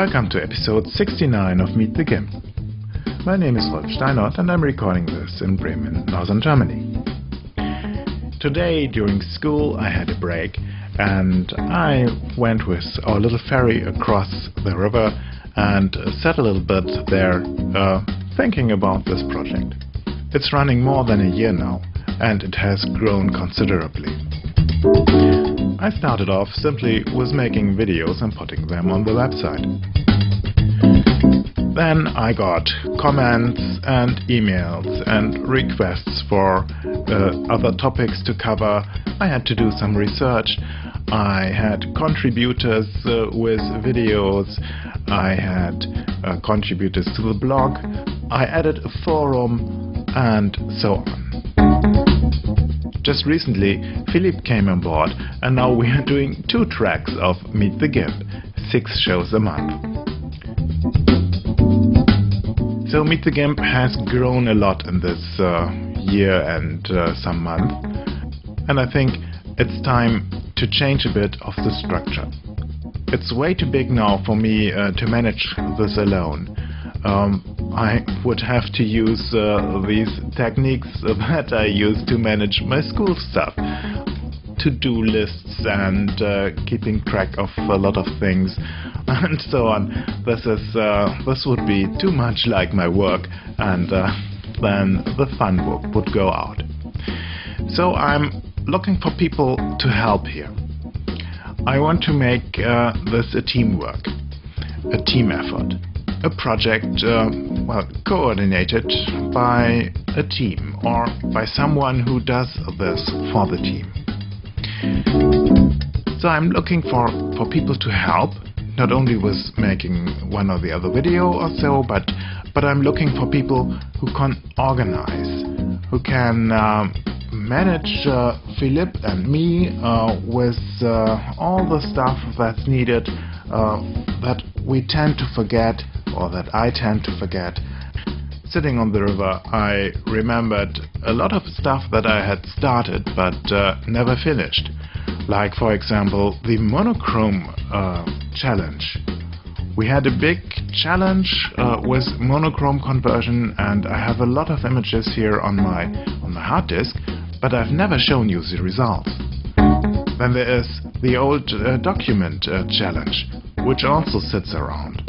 Welcome to episode 69 of Meet the GIMP. My name is Rolf Steinert and I'm recording this in Bremen, northern Germany. Today during school I had a break and I went with our little ferry across the river and sat a little bit there thinking about this project. It's running more than a year now and it has grown considerably. I started off simply with making videos and putting them on the website. Then I got comments and emails and requests for other topics to cover. I had to do some research. I had contributors with videos. I had contributors to the blog. I added a forum and so on. Just recently, Philippe came on board and now we are doing 2 tracks of Meet the GIMP, 6 shows a month. So Meet the GIMP has grown a lot in this year and some month, and I think it's time to change a bit of the structure. It's way too big now for me to manage this alone. I would have to use these techniques that I use to manage my school stuff. To-do lists and keeping track of a lot of things and so on. This would be too much like my work, and then the fun would go out. So I'm looking for people to help here. I want to make this a teamwork, a team effort. A project coordinated by a team or by someone who does this for the team. So I'm looking for people to help, not only with making one or the other video or so, but I'm looking for people who can organize, who can manage Philippe and me with all the stuff that's needed that we tend to forget, or that I tend to forget. Sitting on the river, I remembered a lot of stuff that I had started but never finished. Like, for example, the monochrome challenge. We had a big challenge with monochrome conversion, and I have a lot of images here on my hard disk, but I've never shown you the results. Then there is the old document challenge, which also sits around.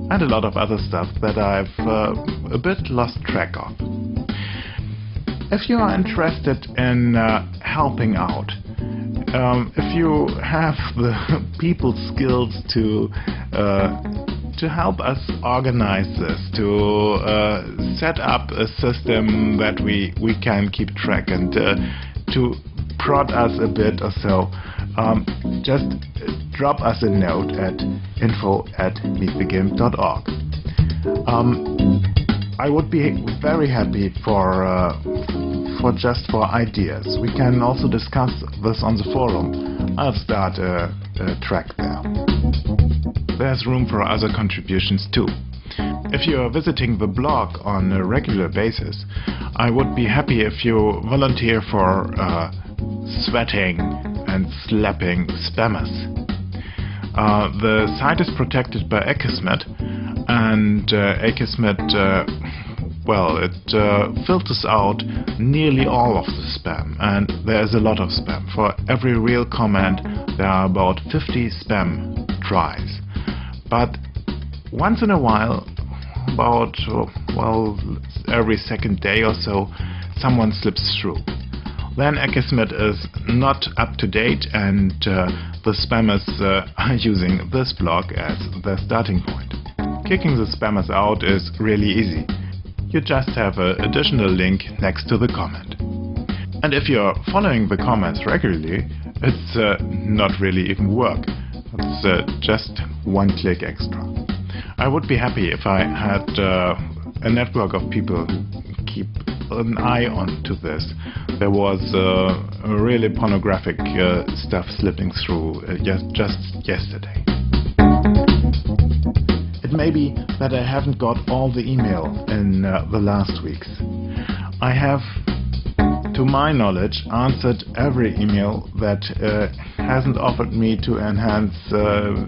And a lot of other stuff that I've a bit lost track of. If you are interested in helping out, if you have the people skills to help us organize this, to set up a system that we can keep track and to prod us a bit or so, just drop us a note at info@meetthegimp.org. I would be very happy for ideas. We can also discuss this on the forum. I'll start a track there. There's room for other contributions too. If you are visiting the blog on a regular basis, I would be happy if you volunteer for sweating and slapping spammers. The site is protected by Akismet, and Akismet, it filters out nearly all of the spam, and there is a lot of spam. For every real comment there are about 50 spam tries. But once in a while, about every second day or so, someone slips through. Then Akismet is not up to date, and the spammers are using this blog as their starting point. Kicking the spammers out is really easy. You just have an additional link next to the comment. And if you're following the comments regularly, it's not really even work. It's just one click extra. I would be happy if I had a network of people who keep an eye on to this. There was really pornographic stuff slipping through just yesterday. It may be that I haven't got all the email in the last weeks. I have, to my knowledge, answered every email that hasn't offered me to enhance the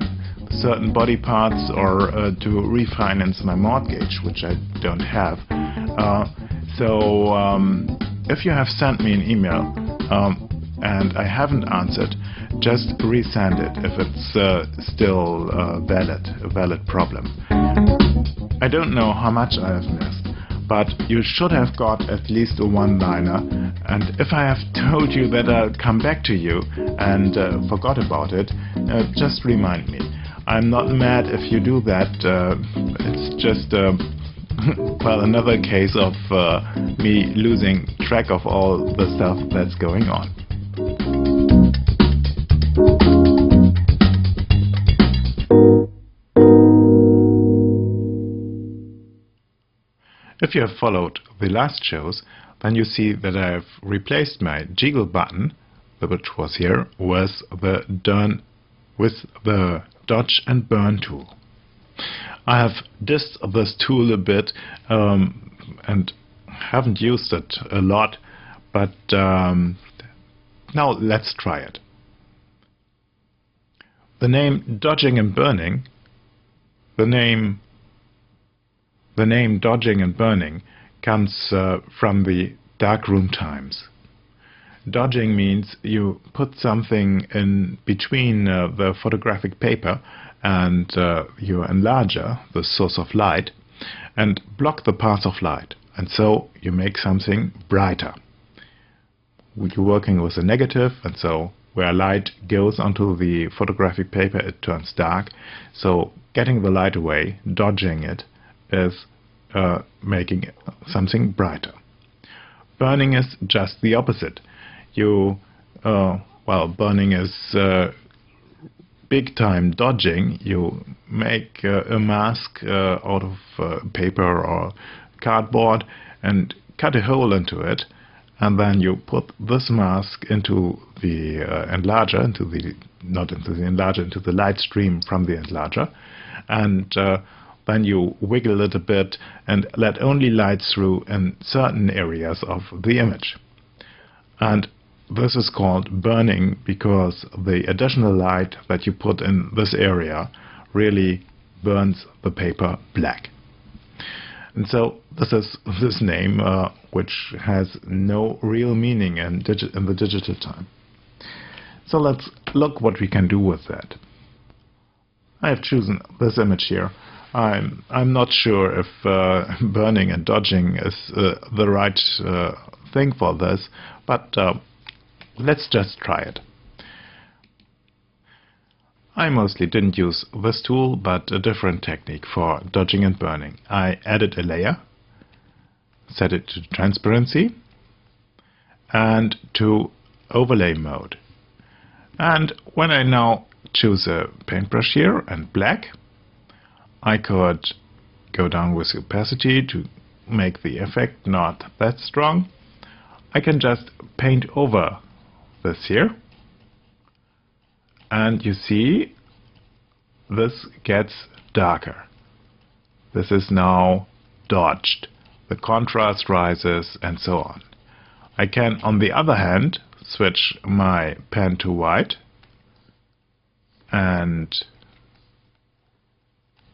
certain body parts or to refinance my mortgage, which I don't have. If you have sent me an email and I haven't answered, just resend it if it's still a valid problem. I don't know how much I have missed, but you should have got at least a one-liner, and if I have told you that I'll come back to you and forgot about it, just remind me. I'm not mad if you do that. It's just well, another case of me losing track of all the stuff that's going on. If you have followed the last shows, then you see that I have replaced my jiggle button, which was here, with the dodge and burn tool. I have dissed this tool a bit and haven't used it a lot, but now let's try it. The name dodging and burning, the name dodging and burning comes from the darkroom times. Dodging means you put something in between the photographic paper and your enlarger, the source of light, and block the path of light, and so you make something brighter. You're working with a negative, and so where light goes onto the photographic paper it turns dark, so getting the light away, dodging it, is making something brighter. Burning is just the opposite. Burning is big time dodging. You make a mask out of paper or cardboard and cut a hole into it, and then you put this mask into the enlarger, into the light stream from the enlarger, and then you wiggle it a bit and let only light through in certain areas of the image. And this is called burning because the additional light that you put in this area really burns the paper black. And so this is this name, which has no real meaning in the digital time. So let's look what we can do with that. I have chosen this image here. I'm not sure if burning and dodging is the right thing for this, but let's just try it. I mostly didn't use this tool, but a different technique for dodging and burning. I added a layer, set it to transparency, and to overlay mode. And when I now choose a paintbrush here and black, I could go down with opacity to make the effect not that strong. I can just paint over this here, and you see this gets darker. This is now dodged. The contrast rises and so on. I can, on the other hand, switch my pen to white and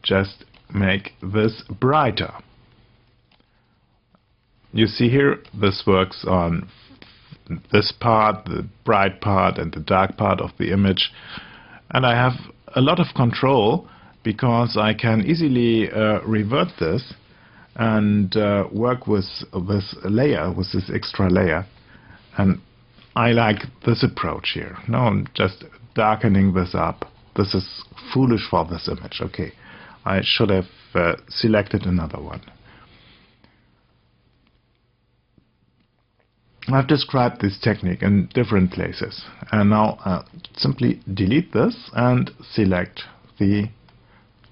just make this brighter. You see here, this works on this part, the bright part and the dark part of the image, and I have a lot of control because I can easily revert this and work with this layer, with this extra layer, and I like this approach here. Now I'm just darkening this up. This is foolish for this image. Okay, I should have selected another one. I've described this technique in different places, and now simply delete this and select the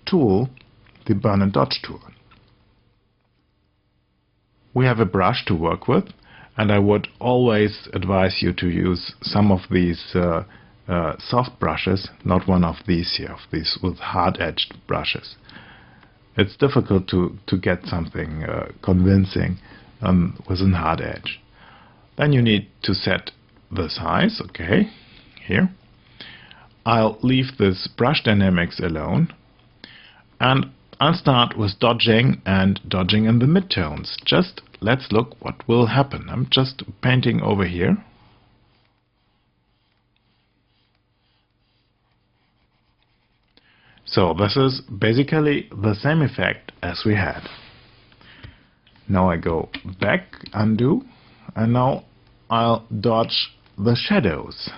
tool, the burn and dodge tool. We have a brush to work with, and I would always advise you to use some of these soft brushes, not one of these here, these with hard-edged brushes. It's difficult to get something convincing with a hard edge. Then you need to set the size, okay, here. I'll leave this brush dynamics alone, and I'll start with dodging and dodging in the midtones. Just let's look what will happen. I'm just painting over here. So this is basically the same effect as we had. Now I go back, undo, and now I'll dodge the shadows.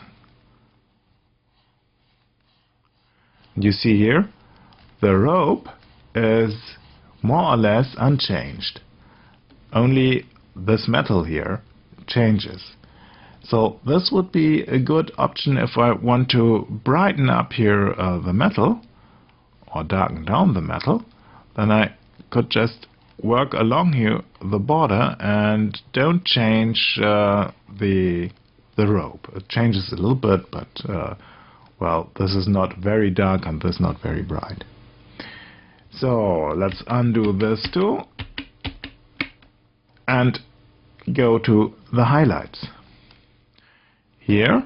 You see here, the rope is more or less unchanged. Only this metal here changes. So this would be a good option if I want to brighten up here the metal, or darken down the metal. Then I could just work along here the border and don't change the rope. It changes a little bit, but well, this is not very dark and this is not very bright. So let's undo this too and go to the highlights. Here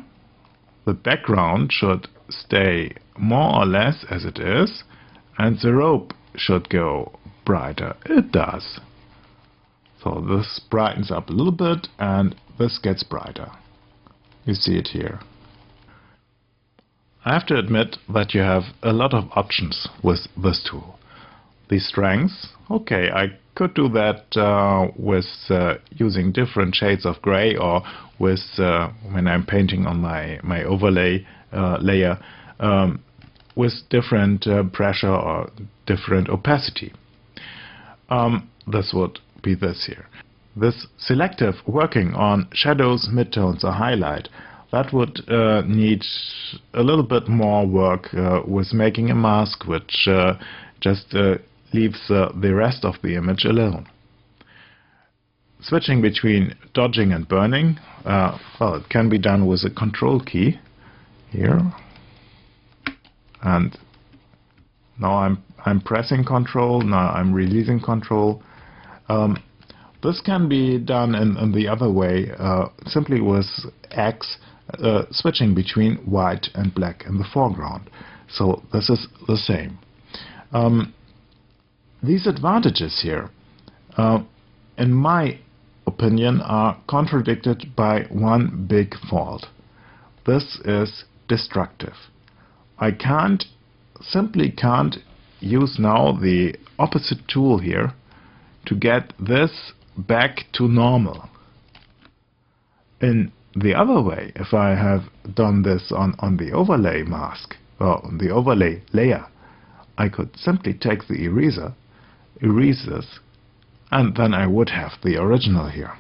the background should stay more or less as it is, and the rope should go brighter. It does. So this brightens up a little bit and this gets brighter. You see it here. I have to admit that you have a lot of options with this tool. The strengths, okay, I could do that with using different shades of gray, or with when I'm painting on my overlay layer, with different pressure or different opacity. This would be this here. This selective working on shadows, midtones or highlight, that would need a little bit more work with making a mask which just leaves the rest of the image alone. Switching between dodging and burning, well, it can be done with a control key here. And now I'm pressing control, now I'm releasing control. This can be done in the other way, simply with X, switching between white and black in the foreground. So this is the same. These advantages here, in my opinion, are contradicted by one big fault. This is destructive. I simply can't use now the opposite tool here to get this back to normal. In the other way, if I have done this on the overlay mask, or on the overlay layer, I could simply take the eraser, erase this, and then I would have the original here.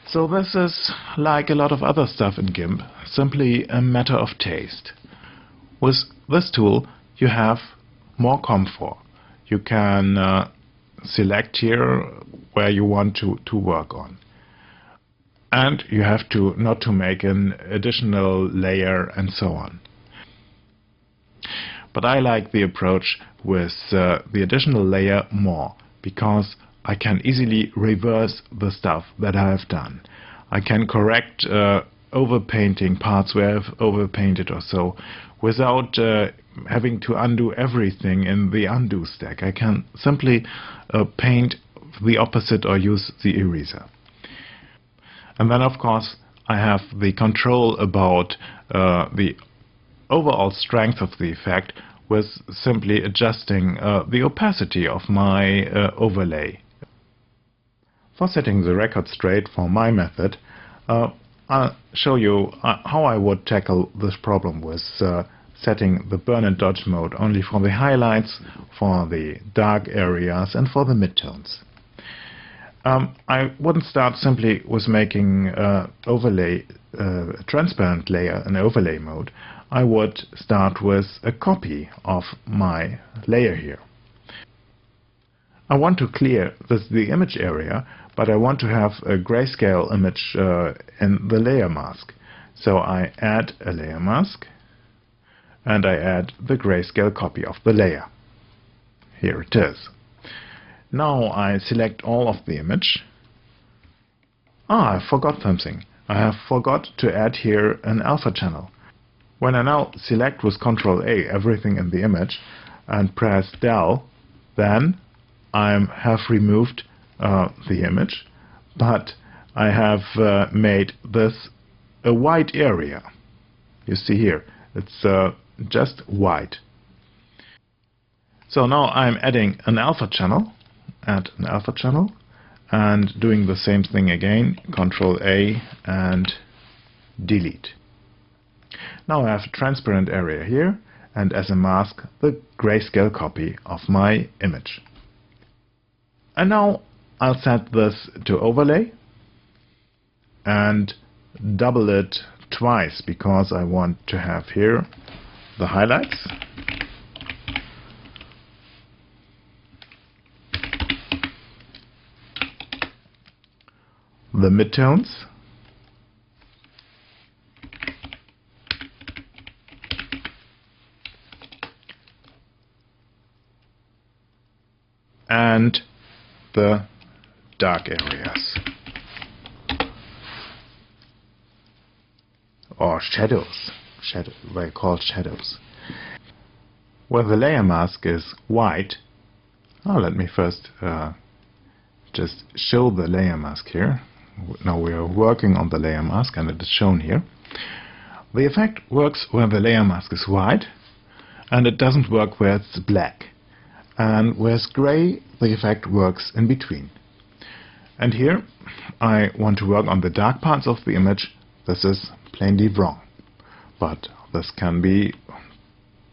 So this is, like a lot of other stuff in GIMP, simply a matter of taste. With this tool you have more comfort. You can select here where you want to work on. And you have to not to make an additional layer and so on. But I like the approach with the additional layer more, because I can easily reverse the stuff that I have done. I can correct overpainting parts where I've overpainted or so, without having to undo everything in the undo stack. I can simply paint the opposite or use the eraser. And then, of course, I have the control about the overall strength of the effect with simply adjusting the opacity of my overlay. For setting the record straight for my method, I'll show you how I would tackle this problem with setting the burn and dodge mode only for the highlights, for the dark areas and for the midtones. I wouldn't start simply with making overlay a transparent layer in overlay mode. I would start with a copy of my layer here. I want to clear the image area, but I want to have a grayscale image in the layer mask. So I add a layer mask and I add the grayscale copy of the layer. Here it is. Now I select all of the image. I forgot something. I have forgot to add here an alpha channel. When I now select with Ctrl A everything in the image and press del, then I have removed the image, but I have made this a white area. You see here, it's just white. So now I'm adding an alpha channel, add an alpha channel, and doing the same thing again, Ctrl A and delete. Now I have a transparent area here, and as a mask, the grayscale copy of my image. And now I'll set this to overlay and double it twice, because I want to have here the highlights, the midtones, and the dark areas, or shadows, what I call shadows. Where the layer mask is white, let me first just show the layer mask here. Now we are working on the layer mask and it is shown here. The effect works where the layer mask is white, and it doesn't work where it's black. And where it's gray, the effect works in between. And here I want to work on the dark parts of the image. This is plainly wrong, but this can be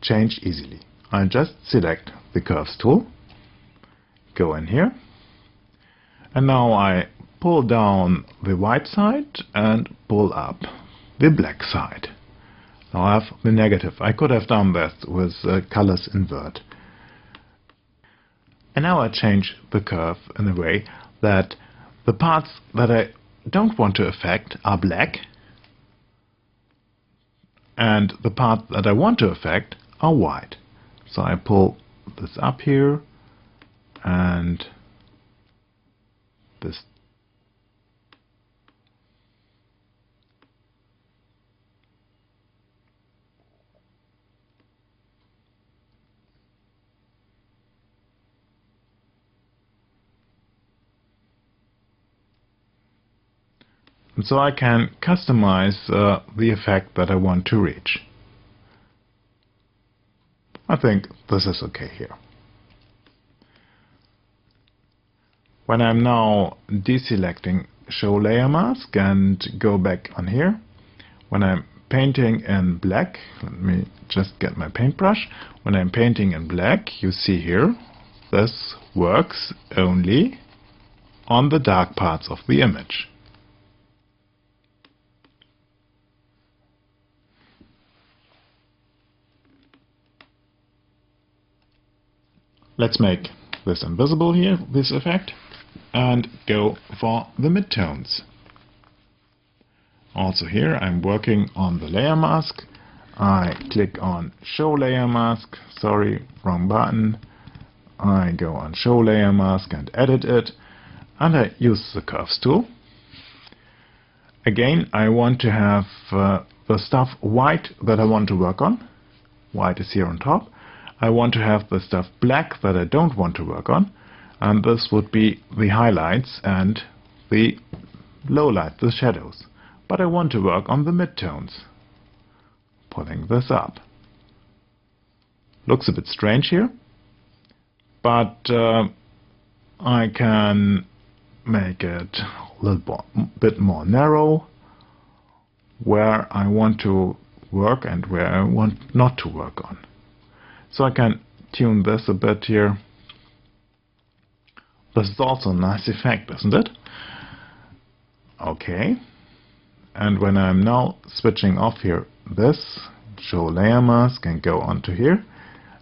changed easily. I just select the curves tool, go in here, and now I pull down the white side and pull up the black side. Now I have the negative. I could have done that with colors invert. And now I change the curve in a way that the parts that I don't want to affect are black, and the parts that I want to affect are white. So I pull this up here, and this and so I can customize the effect that I want to reach. I think this is okay here. When I'm now deselecting Show Layer Mask and go back on here, when I'm painting in black, let me just get my paintbrush. When I'm painting in black, you see here, this works only on the dark parts of the image. Let's make this invisible here, this effect, and go for the midtones. Also here I'm working on the layer mask. I click on Show Layer Mask, sorry, wrong button. I go on Show Layer Mask and edit it, and I use the Curves tool. Again, I want to have the stuff white that I want to work on. White is here on top. I want to have the stuff black that I don't want to work on, and this would be the highlights and the lowlights, the shadows. But I want to work on the midtones. Pulling this up. Looks a bit strange here, but I can make it a little bit more narrow where I want to work and where I want not to work on. So I can tune this a bit here. This is also a nice effect, isn't it? Okay. And when I'm now switching off here this, Show Layer Mask, and go onto here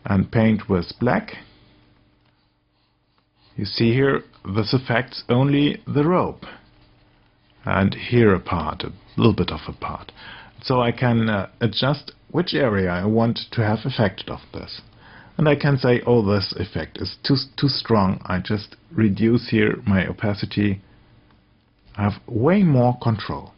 and paint with black, you see here this affects only the rope and here a part, a little bit of a part. So I can adjust which area I want to have affected of this. And I can say, oh, this effect is too strong. I just reduce here my opacity. I have way more control.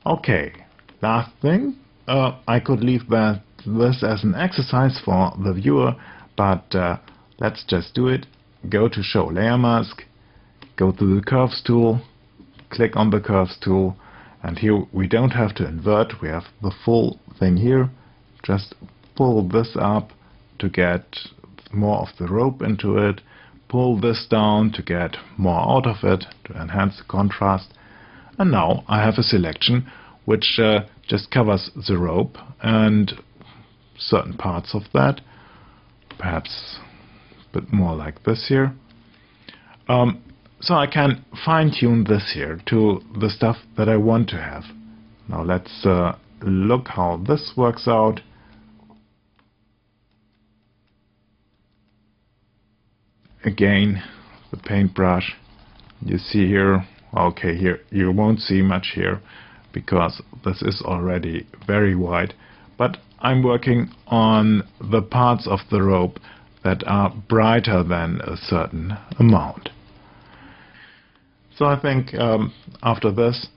Okay, last thing, I could leave this as an exercise for the viewer, but let's just do it. Go to Show Layer Mask, go to the Curves tool, click on the Curves tool, and here we don't have to invert, we have the full thing here. Just pull this up to get more of the rope into it, pull this down to get more out of it, to enhance the contrast. And now I have a selection which just covers the rope and certain parts of that, perhaps a bit more like this here. So I can fine-tune this here to the stuff that I want to have. Now let's look how this works out. Again, the paintbrush. You see here, okay, here you won't see much here because this is already very wide, but I'm working on the parts of the rope that are brighter than a certain amount. So I think after this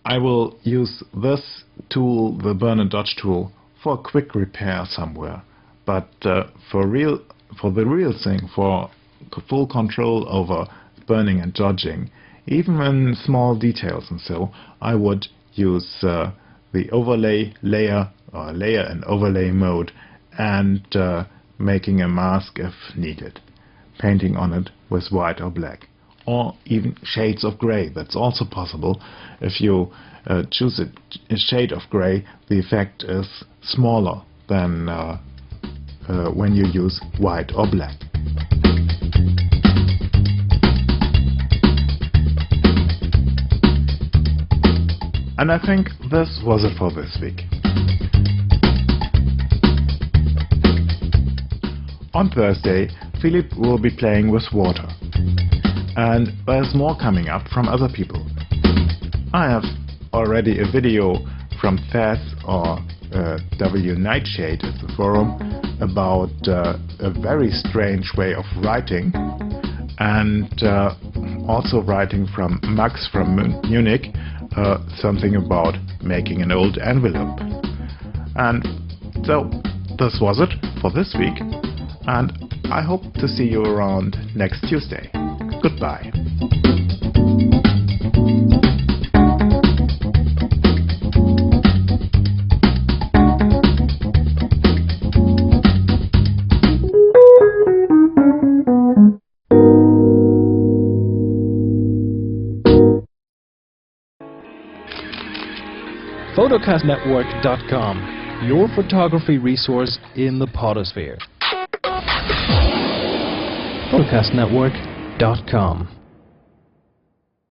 I will use this tool, the burn and dodge tool, for a quick repair somewhere. But for the real thing, for full control over burning and dodging, even in small details and so, I would use the overlay layer or layer and overlay mode and making a mask if needed, painting on it with white or black, or even shades of gray. That's also possible. If you choose a shade of gray, the effect is smaller than when you use white or black. And I think this was it for this week. On Thursday, Philip will be playing with water. And there's more coming up from other people. I have already a video from Thaz or W Nightshade at the forum about a very strange way of writing, and also writing from Max from Munich, something about making an old envelope. And so this was it for this week, and I hope to see you around next Tuesday. Goodbye. photocastnetwork.com, your photography resource in the potosphere. photocastnetwork.com